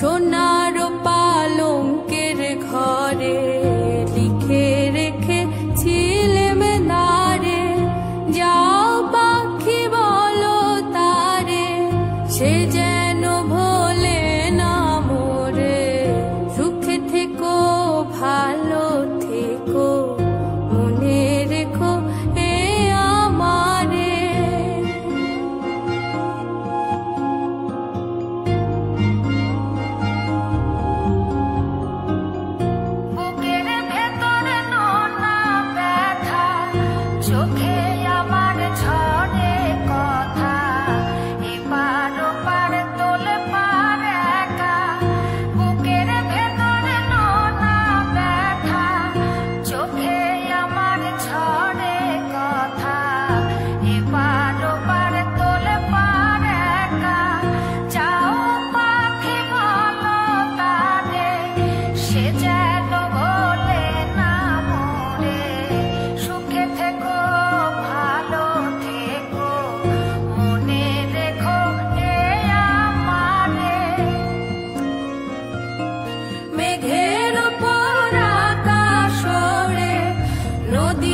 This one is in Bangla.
সোনার পালঙ্কের ঘরে লিখে রেখেছিলেম নারে, যাও পাখি বলো তারে, সে যেন ভোলে না মোরে। সুখে থেকো ভালো থেকো, মনে রেখো এ আমারে। বুকের ভেতরে নোনা ব্যথা, চোখে আমার ঝরে কথা, এপার ওপার তোলে পার একা। বুকের ভেতরে নোনা ব্যথা, চোখে আমার ঝরে কথা, এপার ওপার তোলে পার একা। যাও পাখি বলো তারে, সে যেন ভোলে না মোরে। সুখে থেকো ভালো থেকো, মনে রেখো এ আমারে। মেঘের উপর আকাশ ওড়ে, নদী